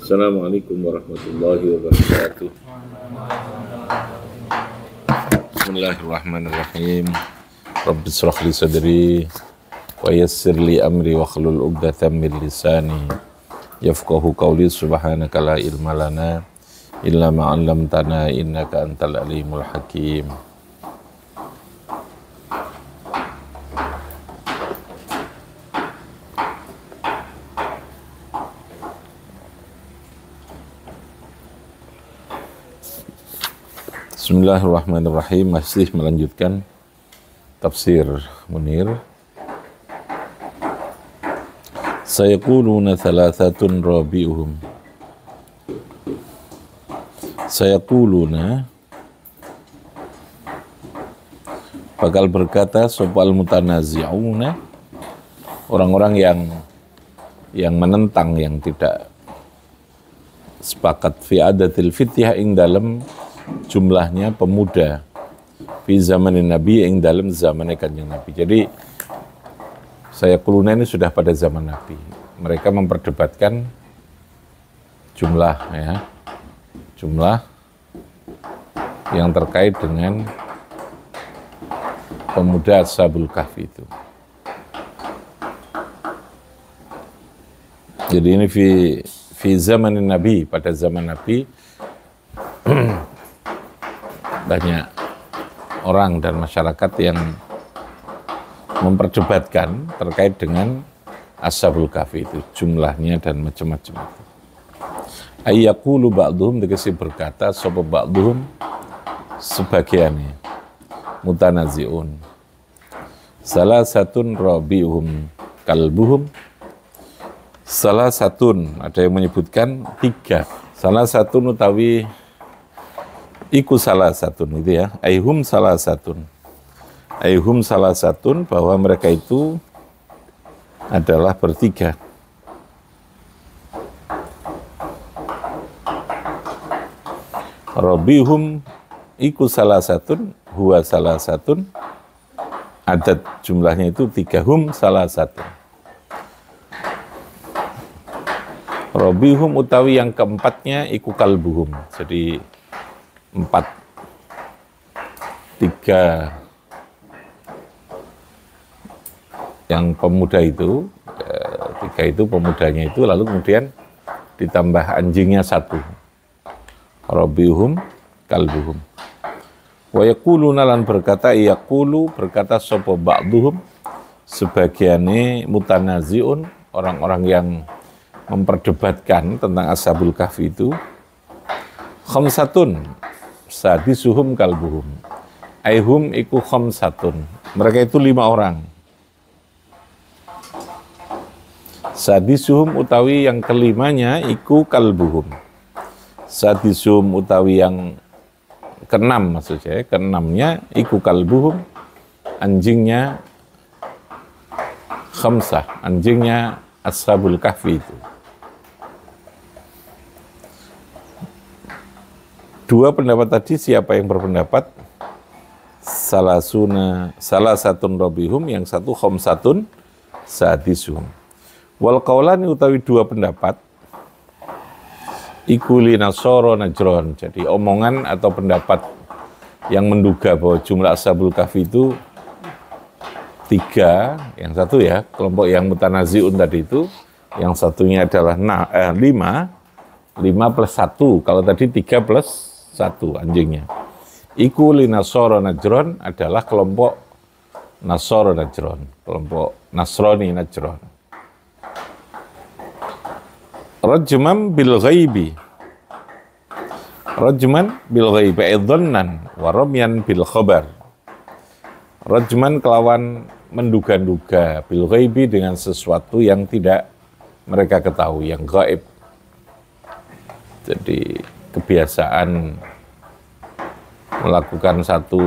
Assalamualaikum warahmatullahi wabarakatuh. Bismillahirrahmanirrahim. Rabbi shrah li sadri wa yassir li amri wa hlul 'uqdatam min lisani yafqahu qawli. Subhanaka la ilma lana illa ma 'allamtana innaka antal alimul hakim. Bismillahirrahmanirrahim. Masih melanjutkan tafsir Munir. Sayaquluna thalathatun rabi'uhum. Sayaquluna bakal berkata sopal mutanazi'una, orang-orang yang menentang, yang tidak sepakat fi adatil fityah ing dalam jumlahnya pemuda fi zamanin Nabi yang dalam zamannya Kanjeng Nabi. Jadi saya kuluna ini sudah pada zaman Nabi. Mereka memperdebatkan jumlah, ya, jumlah yang terkait dengan pemuda Ashabul Kahfi itu. Jadi ini fi zamanin Nabi, pada zaman Nabi banyak orang dan masyarakat yang memperdebatkan terkait dengan Ashabul Kahfi itu, jumlahnya dan macam-macam itu. Ayyaqulu ba'duhum, dikasih berkata sapa ba'duhum, sebagiannya, mutanazi'un. Salah satun rabi'uhum kalbuhum. Salah satun, ada yang menyebutkan 3. Salah satun utawi iku salah satun itu, ya, aihum salah satun. Aihum salah satun, bahwa mereka itu adalah bertiga. Robihum iku salah satun, huwa salah satun. Adat jumlahnya itu 3, hum salah satun. Robihum utawi yang keempatnya iku kalbuhum. Jadi 3 yang pemuda itu, 3 itu pemudanya itu, lalu kemudian ditambah anjingnya 1. Rabbihum kalbuhum. Wa yaquluna, lan berkata, yaqulu berkata sapa ba'duhum, sebagiannya mutanazi'un, orang-orang yang memperdebatkan tentang Ashabul Kahfi itu, khamsatun sadisuhum kalbuhum. Aihum iku khamsatun. Mereka itu 5 orang. Sadisuhum utawi yang kelimanya iku kalbuhum. Sadisuhum utawi yang keenam, maksudnya keenamnya iku kalbuhum, anjingnya khamsah, anjingnya Ashabul Kahfi itu. 2 pendapat tadi, siapa yang berpendapat salah satun robihum, yang 1 khamsatun sadisuhum. Wal qaulani utawi 2 pendapat ikuli nasoro najron. Jadi omongan atau pendapat yang menduga bahwa jumlah Ashabul Kahfi itu 3, yang 1, ya, kelompok yang mutanazi'un tadi itu, yang satunya adalah 5 plus 1, kalau tadi 3 plus 1 anjingnya. Iku li Nasoro Najron adalah kelompok Nasoro Najron, kelompok Nasrani Najron. Rajman bil ghaibi. Rajman bil ghaibi idhannan wa ramyan bil khabar. Rajman kelawan menduga-duga, bil ghaibi dengan sesuatu yang tidak mereka ketahui, yang gaib. Jadi kebiasaan melakukan satu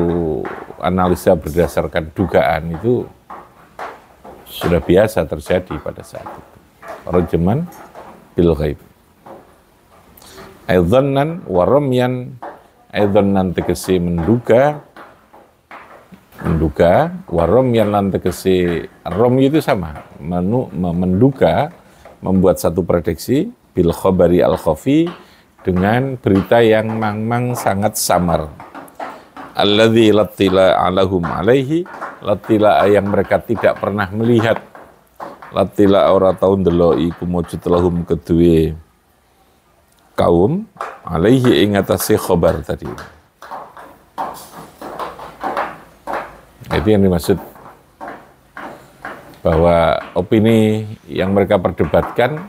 analisa berdasarkan dugaan itu sudah biasa terjadi pada saat itu. Rajman bil ghaib. Aidhannan wa ramyan, aidhannan tegesi menduga, menduga, warom yang lan tegese rom itu sama, menduga, membuat satu prediksi bil khabari al khafi, dengan berita yang mang-mang sangat samar. Alladzi latila alahum alaihi, latila yang mereka tidak pernah melihat, latila ora taun delok iku mujud lahum kedue kaum alaihi ing atase khabar tadi. Itu yang dimaksud bahwa opini yang mereka perdebatkan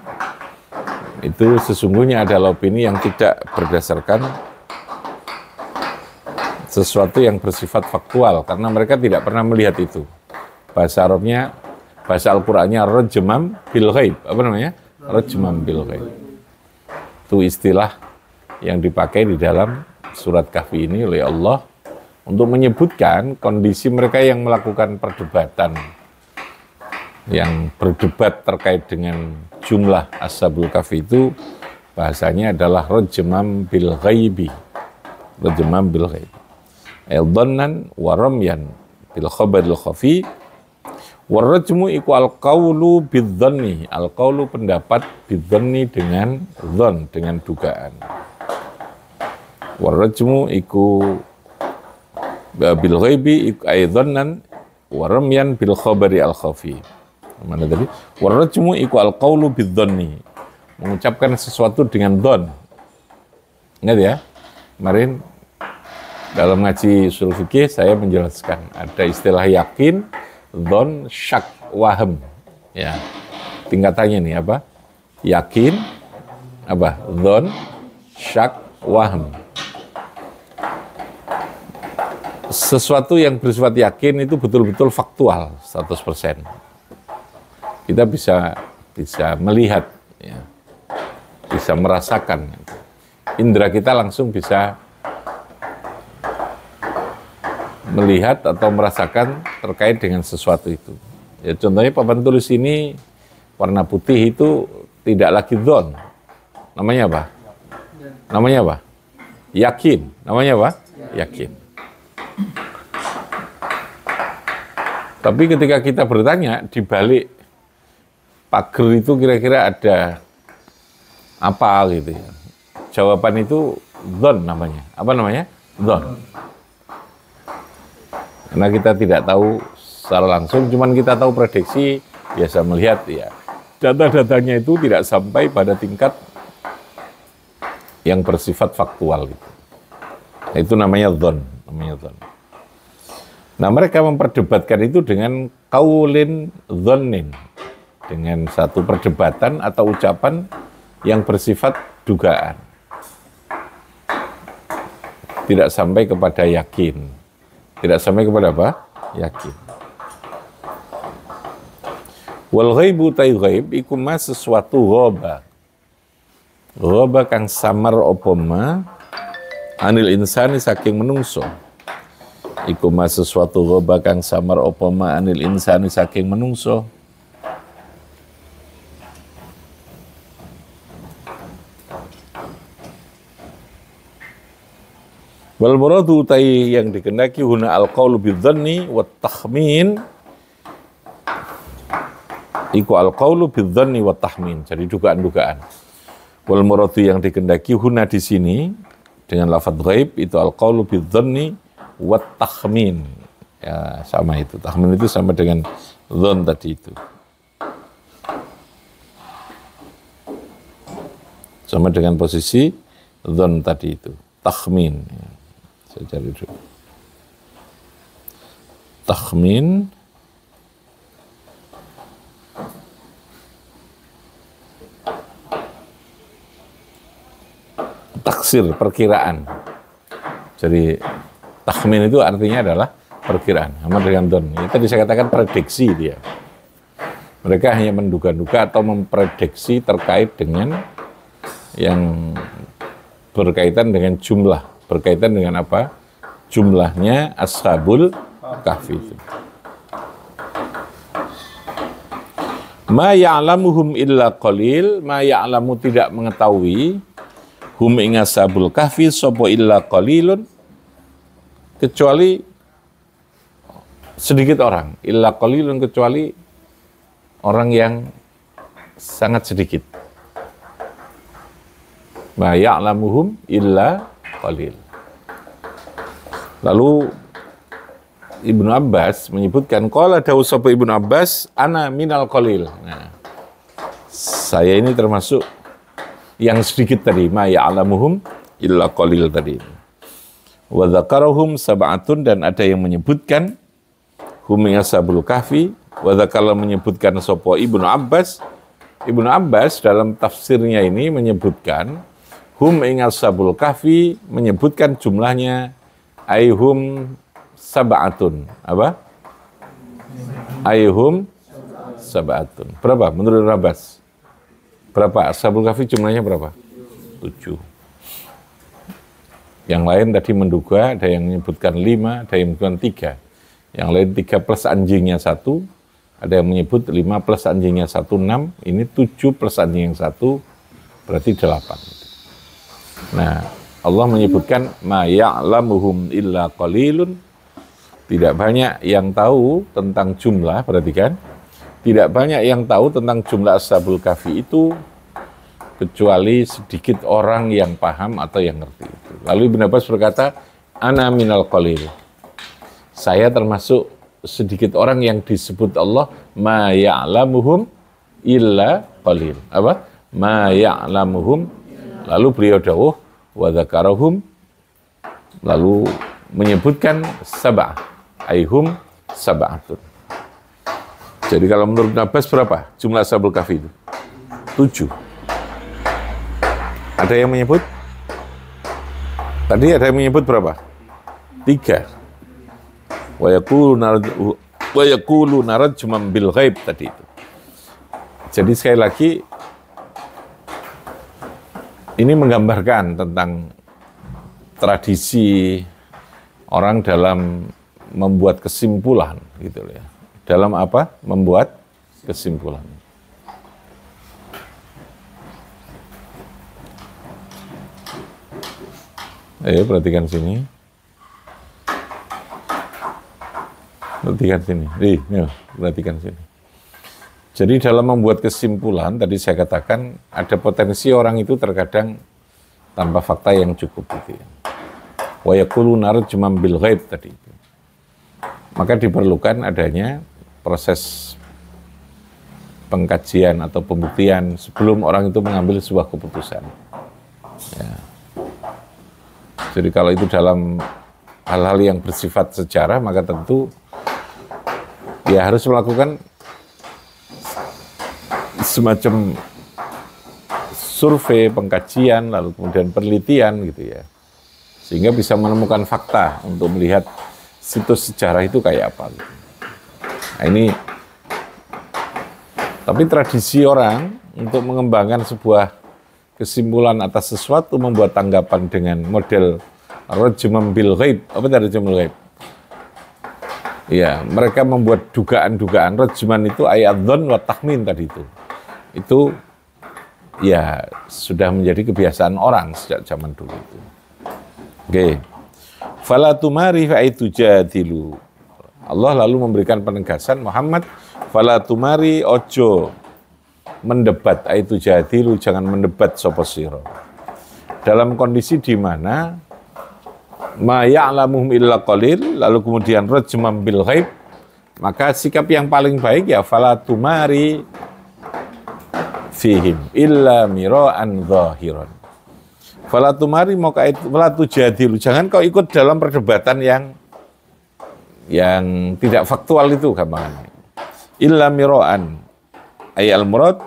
itu sesungguhnya adalah opini yang tidak berdasarkan sesuatu yang bersifat faktual, karena mereka tidak pernah melihat itu. Bahasa Arabnya, bahasa Al-Qur'annya rajmam bil ghaib. Apa namanya? Rajmam bil ghaib. Itu istilah yang dipakai di dalam surat Kahfi ini oleh Allah untuk menyebutkan kondisi mereka yang melakukan perdebatan, yang berdebat terkait dengan jumlah Ashabul Kahfi itu, bahasanya adalah rajmam bil ghaibi. Rajmam bil ghaib. Al-dhannan wa ramyan bil khabaril khafi, warajmu iku al-qawlu bidhanni, al-qawlu pendapat bidhanni dengan dhan, dengan dugaan. Warajmu iku bil ghaibi iku aidhannan wa ramyan bil khabari al-khafi. Mana tadi? Warajmu iku al-qawlu bidhanni, mengucapkan sesuatu dengan dhan. Ingat ya? Kemarin dalam ngaji ushul fikih saya menjelaskan ada istilah yakin, dhon, syak, wahem. Ya, tingkatannya nih apa? Yakin, apa? Dhon, syak, wahem. Sesuatu yang bersifat yakin itu betul-betul faktual 100%. Kita bisa melihat, ya, bisa merasakan. Indra kita langsung bisa melihat atau merasakan terkait dengan sesuatu itu. Ya, contohnya papan tulis ini warna putih itu tidak lagi dhon. Namanya apa? Namanya apa? Yakin. Namanya apa? Yakin. Tapi ketika kita bertanya, di balik pagar itu kira-kira ada apa gitu ya. Jawaban itu dhon namanya. Apa namanya? Dhon. Karena kita tidak tahu secara langsung, cuman kita tahu prediksi, biasa melihat ya. Data-datanya itu tidak sampai pada tingkat yang bersifat faktual gitu. Itu namanya dhon, Nah, mereka memperdebatkan itu dengan qaulin dhannin, dengan satu perdebatan atau ucapan yang bersifat dugaan. Tidak sampai kepada yakin. Tidak sampai kepada apa? Yakin. Wal ghaibu tai ghaib iku ma sesuatu ghaba. Ghaba kang samar apa ma anil insani saking menungso. Iku ma sesuatu ghaba kang samar apa ma anil insani saking menungso. Wal muradu utai yang dikehendaki huna al-qaulu bidzanni wat tahmin, iku al-qaulu bidzanni wat tahmin, jadi dugaan-dugaan. Wal muradu yang dikehendaki huna di sini dengan lafadz ghaib itu al-qaulu bidzanni wat tahmin. Ya, sama itu. Tahmin itu sama dengan dzan tadi itu. Sama dengan posisi dzan tadi itu. Tahmin. Ya. Saya cari dulu. Tahmin taksir, perkiraan. Jadi tahmin itu artinya adalah perkiraan. Sama dengan don. Ini tadi saya katakan prediksi dia. Mereka hanya menduga-duga atau memprediksi terkait dengan yang berkaitan dengan jumlah. Berkaitan dengan apa? Jumlahnya Ashabul Kahfi itu. Ma ya'lamuhum illa qalil, ma ya'lamu tidak mengetahui hum ing Ashabul Kahfi sapa illa qalilun, kecuali sedikit orang, illa qalilun, kecuali orang yang sangat sedikit. Ma ya'lamuhum illa qalil. Lalu Ibnu Abbas menyebutkan, qala dawu sapa Ibnu Abbas, ana minal qalil. Nah, saya ini termasuk yang sedikit tadi, ma ya'lamuhum illa qalil tadi. Wa dzakarahum sab'atun, dan ada yang menyebutkan hum ashabul kahfi. Wa dzakara menyebutkan sapa Ibnu Abbas. Ibnu Abbas dalam tafsirnya ini menyebutkan hum ashabul kahfi, menyebutkan jumlahnya aihum sab'atun. Apa? Aihum sab'atun. Berapa menurut Ibnu Abbas? Berapa? Ashabul kahfi jumlahnya berapa? 7. Yang lain tadi menduga, ada yang menyebutkan 5, ada yang menyebutkan 3. Yang lain 3 plus anjingnya 1, ada yang menyebut 5 plus anjingnya 1, 6. Ini 7 plus anjing yang 1, berarti 8. Nah, Allah menyebutkan ma ya'lamuhum illa qalilun. Tidak banyak yang tahu tentang jumlah, perhatikan. Tidak banyak yang tahu tentang jumlah ashabul kahfi itu kecuali sedikit orang yang paham atau yang ngerti itu. Lalu Ibnu Abbas berkata, ana minal qalil. Saya termasuk sedikit orang yang disebut Allah ma ya'lamuhum illa qalil. Apa? Ma ya'lamuhum. Lalu beliau dawuh wa dzakarahum, lalu menyebutkan sab'ah, aihum sab'atun. Jadi kalau menurut Ibnu Abbas berapa jumlah ashabul kahfi itu? 7. Ada yang menyebut? Tadi ada yang menyebut berapa? 3. Wa yaqulu narajman bil ghaib tadi itu. Jadi sekali lagi ini menggambarkan tentang tradisi orang dalam membuat kesimpulan gitu ya. Dalam apa? Membuat kesimpulan. Ayo perhatikan sini. Perhatikan sini. Perhatikan sini. Jadi dalam membuat kesimpulan, tadi saya katakan ada potensi orang itu terkadang tanpa fakta yang cukup gitu ya. Wa yaqulu narjman bil ghaib tadi itu. Maka diperlukan adanya proses pengkajian atau pembuktian sebelum orang itu mengambil sebuah keputusan. Ya. Jadi kalau itu dalam hal-hal yang bersifat sejarah, maka tentu ya harus melakukan semacam survei, pengkajian, lalu kemudian penelitian gitu ya. Sehingga bisa menemukan fakta untuk melihat situs sejarah itu kayak apa gitu. Nah ini, tapi tradisi orang untuk mengembangkan sebuah kesimpulan atas sesuatu, membuat tanggapan dengan model rajman bil ghaib. Apa itu rajman bil ghaib? Ya, mereka membuat dugaan-dugaan. Rajman itu ayat dzan wa tahmin tadi itu. Itu ya sudah menjadi kebiasaan orang sejak zaman dulu itu. Oke. Fala tumari fa itu jadilu. Allah lalu memberikan penegasan, Muhammad, fala tumari ojo mendebat, itu jadilu, jangan mendebat sapa sira. Dalam kondisi di mana ma ya'lamuhum illa qalil, lalu kemudian rajman bil ghaib, maka sikap yang paling baik ya fala tumari fihim illa mira'an zahiran. Fala tumari maka fala tujadilu, jangan kau ikut dalam perdebatan yang tidak faktual itu gampangannya. Illa mira'an ay al-murad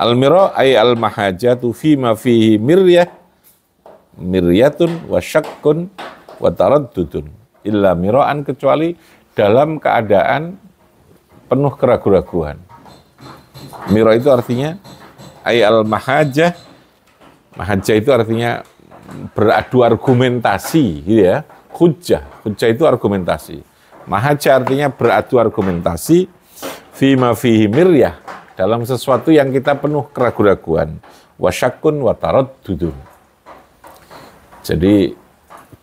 al-mira' ay al-mahajatu fima fihi miryatun wa syakkun wa taraddudun. Illa mira'an, kecuali dalam keadaan penuh keraguan-raguan. Mira itu artinya ay al-mahajah. Mahajah itu artinya beradu argumentasi gitu ya. Hujjah itu argumentasi. Mahajah artinya beradu argumentasi. Fima fihi miryah, dalam sesuatu yang kita penuh keraguan-raguan. Wasyakun wa taraddudun. Jadi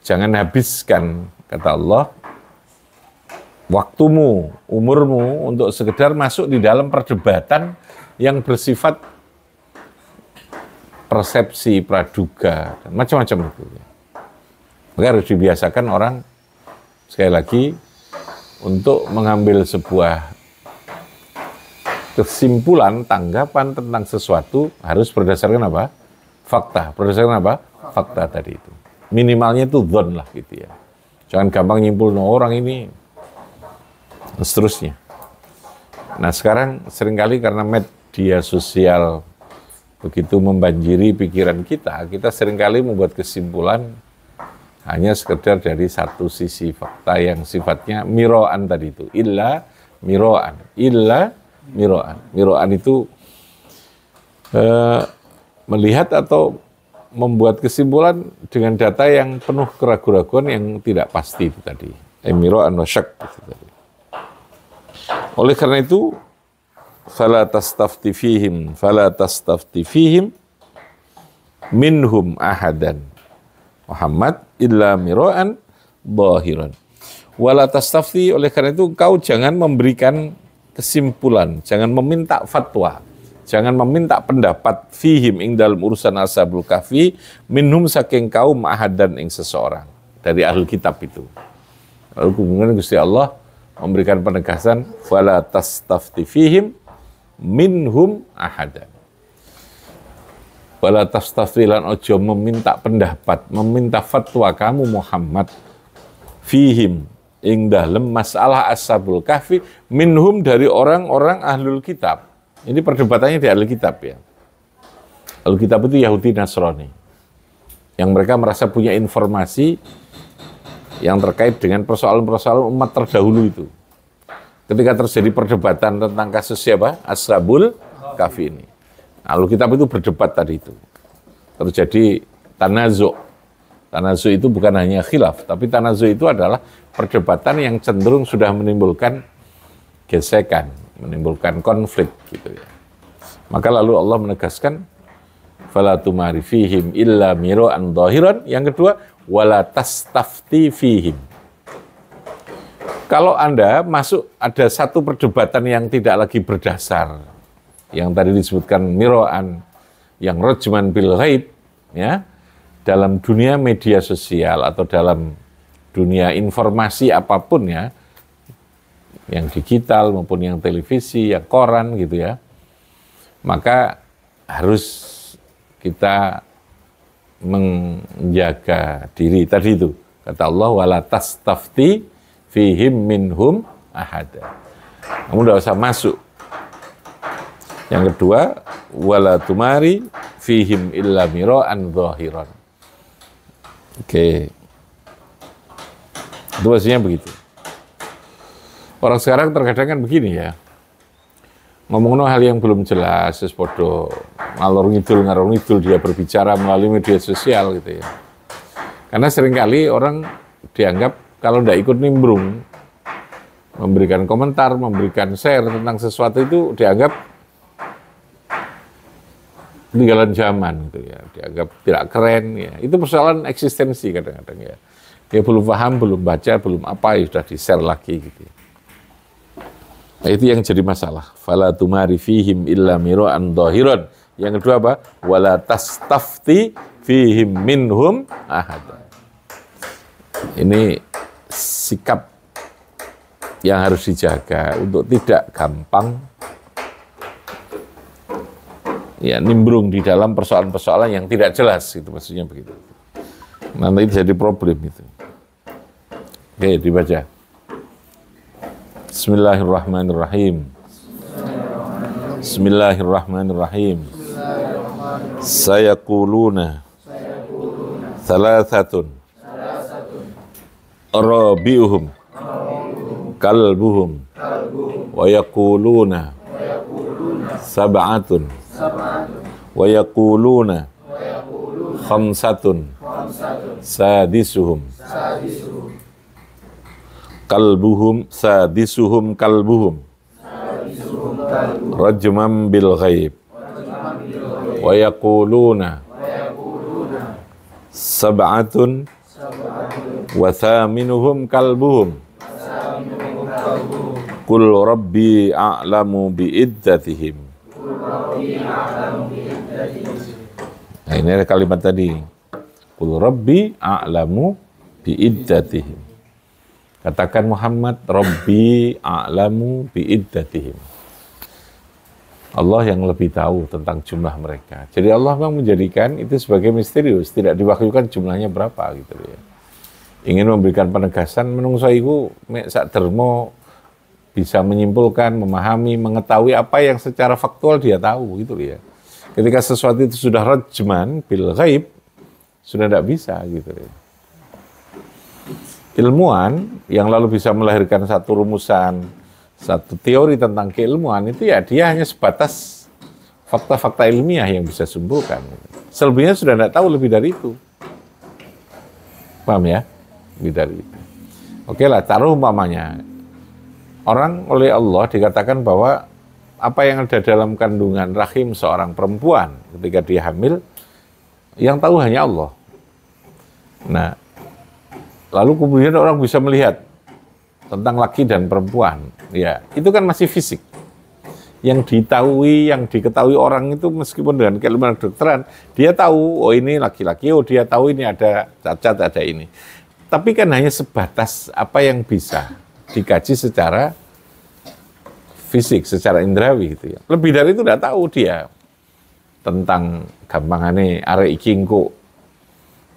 jangan habiskan, kata Allah, waktumu, umurmu untuk sekedar masuk di dalam perdebatan yang bersifat persepsi, praduga, dan macam-macam itu. Maka harus dibiasakan orang, sekali lagi, untuk mengambil sebuah kesimpulan, tanggapan tentang sesuatu harus berdasarkan apa? Fakta. Berdasarkan apa? Fakta tadi itu. Minimalnya itu dzon lah gitu ya. Jangan gampang nyimpul orang ini, dan seterusnya. Nah sekarang seringkali karena media sosial begitu membanjiri pikiran kita seringkali membuat kesimpulan hanya sekedar dari satu sisi fakta yang sifatnya miroan tadi itu. Illa miroan. Miroan itu melihat atau membuat kesimpulan dengan data yang penuh keraguan-keraguan yang tidak pasti itu tadi. Miroan wa syak itu tadi. Oleh karena itu, fala tastafti fihim minhum ahadan Muhammad illa mira'an dhahiran. Wala tastafti, oleh karena itu kau jangan memberikan kesimpulan, jangan meminta fatwa, jangan meminta pendapat fihim ing dalam urusan ashabul kahfi minhum saking kaum ahadan ing seseorang dari ahli kitab itu. Lalu kemudian Gusti Allah memberikan penegasan fala tastafti fihim minhum ahadan. Wala tastafti lan ojo meminta pendapat, meminta fatwa kamu Muhammad fihim ing dalem masalah ashabul kahfi minhum dari orang-orang ahlul kitab. Ini perdebatannya di ahli kitab ya. Ahli kitab itu Yahudi Nasrani. Yang mereka merasa punya informasi yang terkait dengan persoalan-persoalan umat terdahulu itu. Ketika terjadi perdebatan tentang kasus siapa? Ashabul kahfi ini. Ahli kitab itu berdebat tadi itu. Terjadi tanazu'. Tanazu' itu bukan hanya khilaf, tapi tanazu' itu adalah perdebatan yang cenderung sudah menimbulkan gesekan, menimbulkan konflik gitu ya. Maka lalu Allah menegaskan fala tumari fihim illa mira'an dhahiran. Yang kedua, wala tastafti fihim. Kalau Anda masuk ada satu perdebatan yang tidak lagi berdasar, yang tadi disebutkan mira'an, yang rajman bil ghaib, ya, dalam dunia media sosial atau dalam dunia informasi apapun ya, yang digital maupun yang televisi, yang koran gitu ya, maka harus kita menjaga diri tadi itu. Kata Allah, wala tastafti fihim minhum ahada. Kamu tidak usah masuk. Yang kedua, wala tumari fihim illa mira'an dhahiran. Oke. Itu maksudnya begitu. Orang sekarang terkadang kan begini ya, ngomong hal yang belum jelas, sepodo ngalor ngidul dia berbicara melalui media sosial gitu ya. Karena seringkali orang dianggap kalau tidak ikut nimbrung, memberikan komentar, memberikan share tentang sesuatu itu dianggap peninggalan zaman gitu ya, dianggap tidak keren ya. Itu persoalan eksistensi kadang-kadang ya. Dia belum paham, belum baca, belum apa, ya sudah di-share lagi gitu ya. Nah, itu yang jadi masalah. Fala tumari fihim illa mira'an dhahiran. Yang kedua apa? Wala tastafti fihim minhum ahada. Ini sikap yang harus dijaga untuk tidak gampang ya nimbrung di dalam persoalan-persoalan yang tidak jelas, itu maksudnya begitu. Nanti jadi problem itu. Oke, dibaca. Bismillahirrahmanirrahim. Bismillahirrahmanirrahim. Sayaquluna thalathatun rabi'uhum kalbuhum wa yaquluna sab'atun wa yaquluna khamsatun sadisuhum kalbuhum sadisuhum kalbuhum rajman bil ghaib wa yaquluna sab'atun wa thaminuhum kalbuhum Qul rabbi a'lamu bi'iddatihim. Nah, ini ada kalimat tadi. Qul rabbi a'lamu bi'iddatihim. Katakan Muhammad, Rabbi a'lamu bi'iddatihim. Allah yang lebih tahu tentang jumlah mereka. Jadi Allah memang menjadikan itu sebagai misterius, tidak diwahyukan jumlahnya berapa gitu ya. Ingin memberikan penegasan, menungso iku mek sak dermo bisa menyimpulkan, memahami, mengetahui apa yang secara faktual dia tahu gitu ya. Ketika sesuatu itu sudah rajman bil ghaib, sudah tidak bisa gitu ya. Ilmuwan yang lalu bisa melahirkan satu rumusan, satu teori tentang keilmuan itu ya dia hanya sebatas fakta-fakta ilmiah yang bisa simpulkan. Selebihnya sudah tidak tahu lebih dari itu. Paham ya? Lebih dari itu. Oke lah, taruh umpamanya. Orang oleh Allah dikatakan bahwa apa yang ada dalam kandungan rahim seorang perempuan ketika dia hamil, yang tahu hanya Allah. Nah, lalu kemudian orang bisa melihat tentang laki dan perempuan. Ya, itu kan masih fisik. Yang diketahui orang itu meskipun dengan keilmuan kedokteran, dia tahu, oh ini laki-laki, oh dia tahu ini ada cacat, ada ini. Tapi kan hanya sebatas apa yang bisa dikaji secara fisik, secara indrawi gitu ya. Lebih dari itu tidak tahu dia tentang gampangane arek iki engko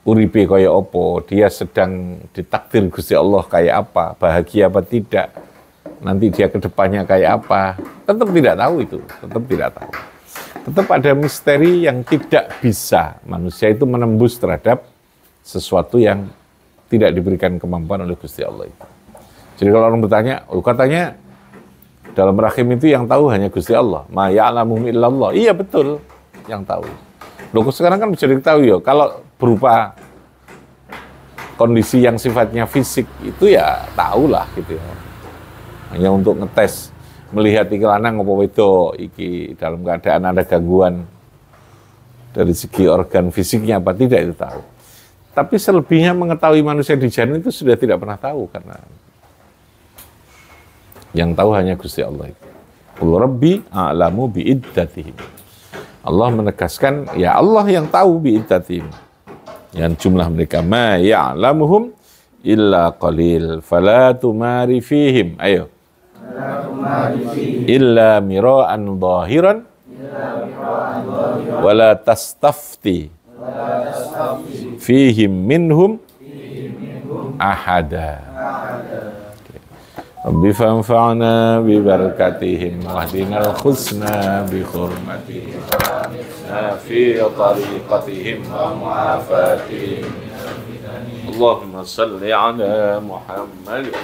uripe kaya apa, dia sedang ditakdir Gusti Allah kayak apa, bahagia apa tidak, nanti dia ke depannya kayak apa, tetap tidak tahu itu, tetap tidak tahu. Tetap ada misteri yang tidak bisa manusia itu menembus terhadap sesuatu yang tidak diberikan kemampuan oleh Gusti Allah itu. Jadi kalau orang bertanya, oh katanya dalam rahim itu yang tahu hanya Gusti Allah, ma ya'lamu illallah. Iya betul, yang tahu. Loh sekarang kan bisa diketahui ya, kalau berupa kondisi yang sifatnya fisik itu ya tahulah gitu ya. Hanya untuk ngetes, melihat iki lanang apa wedok, iki dalam keadaan ada gangguan dari segi organ fisiknya apa tidak itu tahu. Tapi selebihnya mengetahui manusia di janin itu sudah tidak pernah tahu karena yang tahu hanya Gusti Allah itu. Qul rabbi a'lamu bi'iddatihim. Allah menegaskan, ya Allah yang tahu bi'iddatihim. Yang jumlah mereka ma ya'lamuhum illa qalil fala tumari fihim. Ayo. Illa mira'an zahiran wala tastafti fihim minhum ahada. Rabbi fanfa'na bi barakatihim wahdinal husna bi hurmatihim fi tariqatihim wa mu'afatihim. Allahumma salli ala Muhammad.